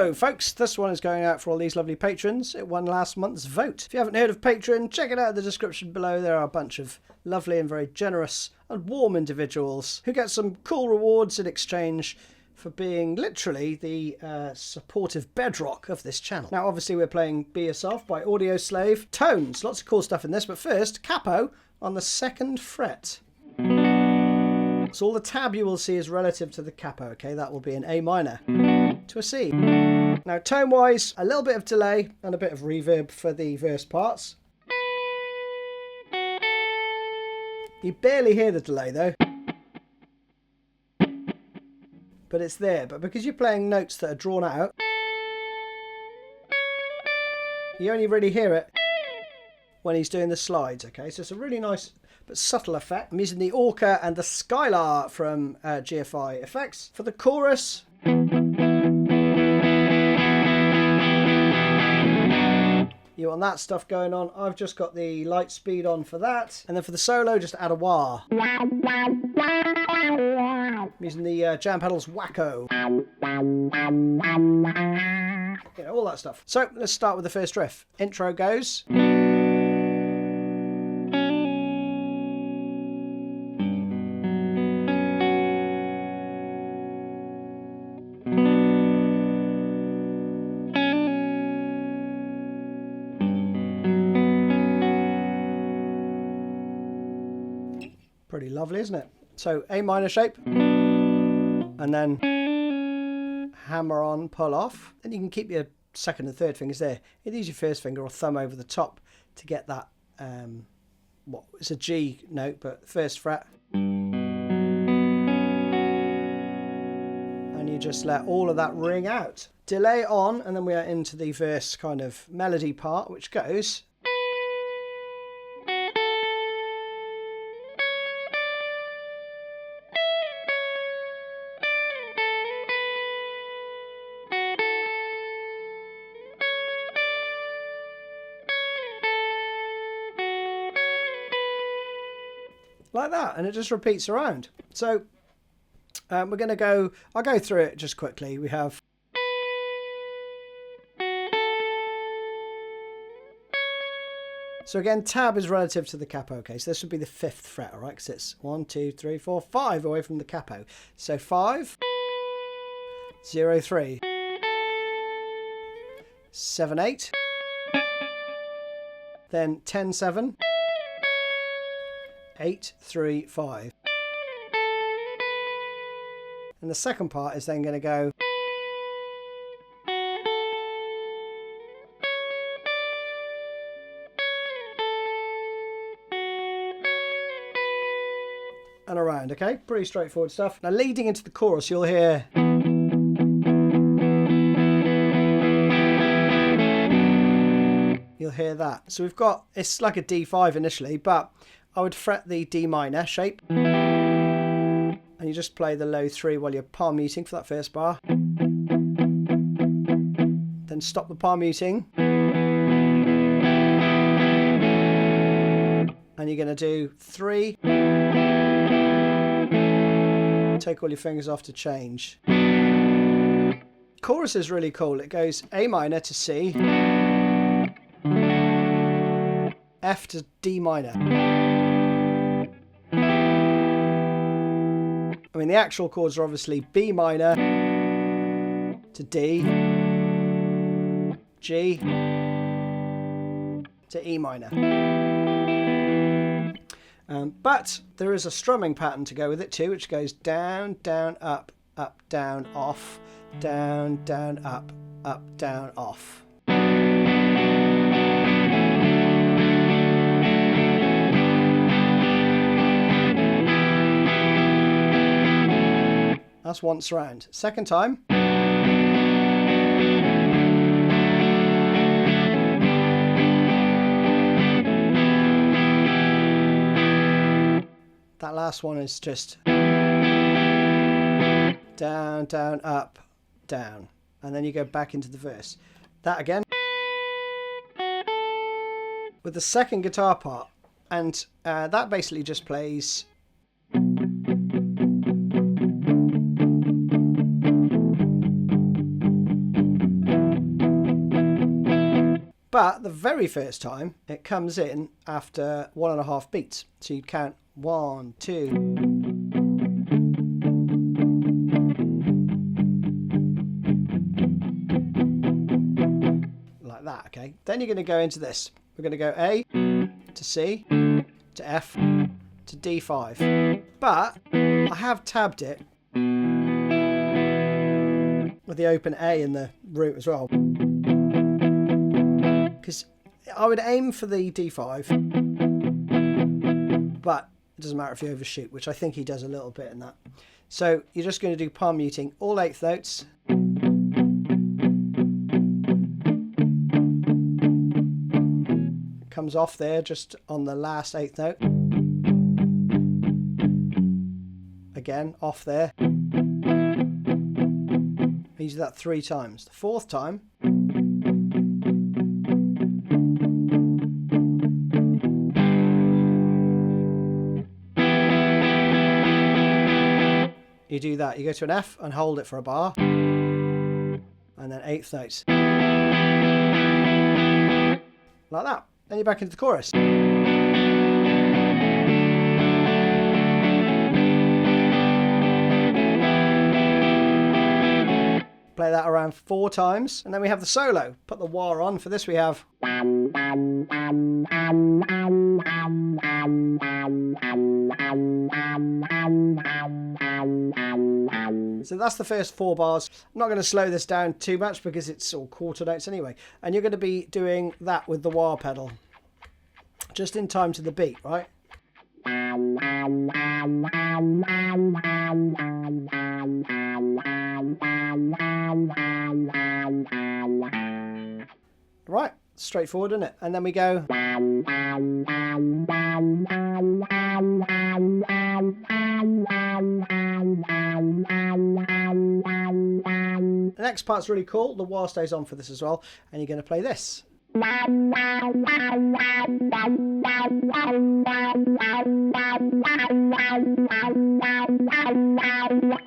So, folks, this one is going out for all these lovely patrons. It won last month's vote. If you haven't heard of Patreon, check it out in the description below. There are a bunch of lovely and very generous and warm individuals who get some cool rewards in exchange for being literally the supportive bedrock of this channel. Now, obviously, we're playing Be Yourself by Audioslave. Tones, lots of cool stuff in this, but first, Capo on the 2nd fret. So all the tab you will see is relative to the capo, okay? That will be an A minor to a C. Now, tone-wise, a little bit of delay and a bit of reverb for the verse parts. You barely hear the delay, though. But it's there. But because you're playing notes that are drawn out, you only really hear it when he's doing the slides, okay? So it's a really nice but subtle effect. I'm using the Orca and the Skylar from GFI Effects. For the chorus, you want that stuff going on. I've just got the light speed on for that. And then for the solo, just add a wah. I'm using the jam pedals Wacko. You know, all that stuff. So let's start with the first riff. Intro goes. Pretty lovely, isn't it? So A minor shape, and then hammer on, pull off. Then you can keep your 2nd and 3rd fingers there. Either use your 1st finger or thumb over the top to get that, it's a G note, but 1st fret. And you just let all of that ring out. Delay on, and then we are into the verse kind of melody part, which goes... like that, and it just repeats around. So we're going to go, I'll go through it just quickly. We have so again, tab is relative to the capo, okay, so this would be the 5th fret, all right, because it's 1, 2, 3, 4, 5 away from the capo. So 5, 0, 3, 7, 8, then 10, 7, 8, 3, 5. And the second part is then going to go and around, okay? Pretty straightforward stuff. Now leading into the chorus, you'll hear that. So we've got, it's like a D5 initially, but I would fret the D minor shape, and you just play the low 3 while you're palm muting for that first bar. Then stop the palm muting, and you're going to do 3. Take all your fingers off to change. Chorus is really cool. It goes A minor to C, F to D minor. I mean, the actual chords are obviously B minor to D, G to E minor. But there is a strumming pattern to go with it too, which goes down, down, up, down, off, down, down, up, down, off. That's once round. Second time. That last one is just down, down, up, down. And then you go back into the verse. That again. With the second guitar part. And that basically just plays... But the very first time, it comes in after 1.5 beats. So you count 1, 2. Like that, okay? Then you're going to go into this. We're going to go A to C to F to D5. But I have tabbed it with the open A in the root as well. Because I would aim for the D5, but it doesn't matter if you overshoot, which I think he does a little bit in that. So you're just going to do palm muting all 8th notes. Comes off there just on the last 8th note. Again, off there. You do that 3 times. The 4th time, you do that. You go to an F and hold it for a bar, and then 8th notes. Like that. Then you're back into the chorus. Play that around 4 times, and then we have the solo. Put the wah on. For this we have. So that's the first 4 bars. I'm not going to slow this down too much because it's all quarter notes anyway. And you're going to be doing that with the wah pedal. Just in time to the beat, right? Right, straightforward, isn't it? And then we go. The next part's really cool. The wah stays on for this as well. And you're going to play this.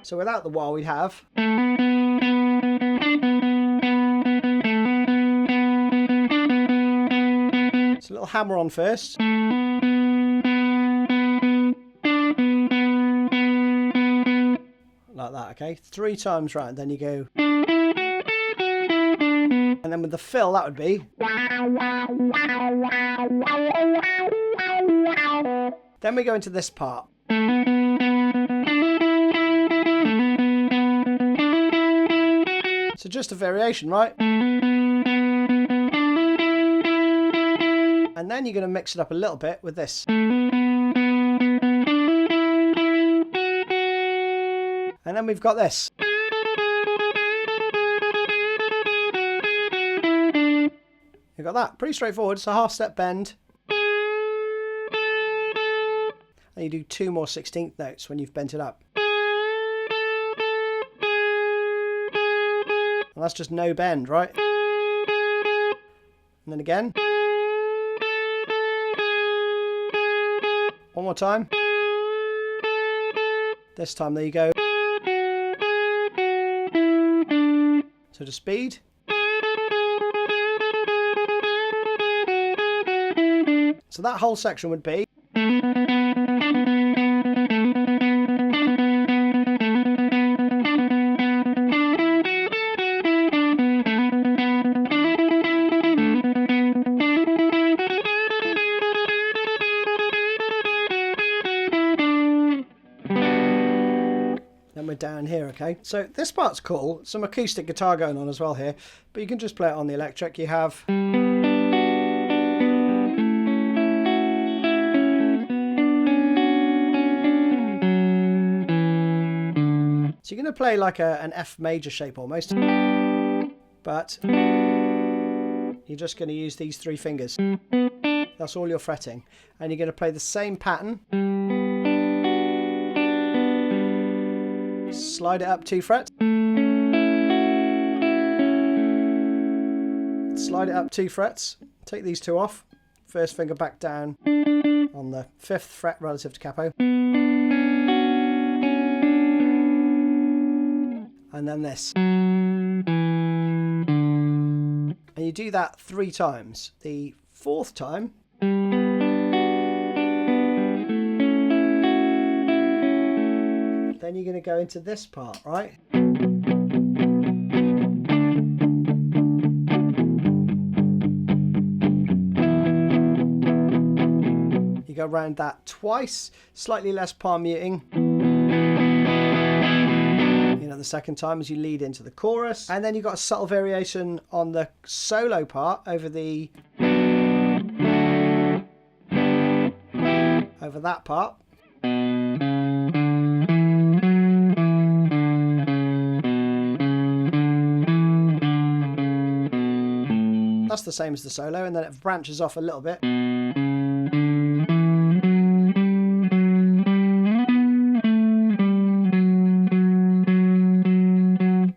So without the wah we have. It's a little hammer on first. Like that, okay? 3 times round, then you go. And then with the fill, that would be. Then we go into this part. So just a variation, right? And then you're going to mix it up a little bit with this. And then we've got this. You've got that. Pretty straightforward. It's a half step bend. And you do 2 more 16th notes when you've bent it up. And that's just no bend, right? And then again. One more time. This time, there you go. So to speed. So that whole section would be. Down here, okay? So this part's cool. Some acoustic guitar going on as well here, but you can just play it on the electric. You have. So you're going to play like an F major shape almost, but you're just going to use these 3 fingers. That's all you're fretting, and you're going to play the same pattern. Slide it up 2 frets. Slide it up 2 frets. Take these 2 off. First finger back down on the 5th fret relative to capo. And then this. And you you do that 3 times. The 4th time, then you're going to go into this part, right? You go around that twice, slightly less palm muting. You know, the second time as you lead into the chorus. And then you've got a subtle variation on the solo part over that part. That's the same as the solo, and then it branches off a little bit.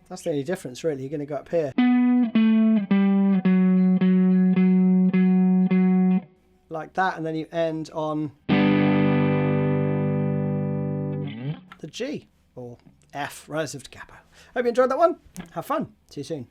That's the only difference, really. You're going to go up here. Like that, and then you end on the G, or F, relative to capo. Hope you enjoyed that one. Have fun. See you soon.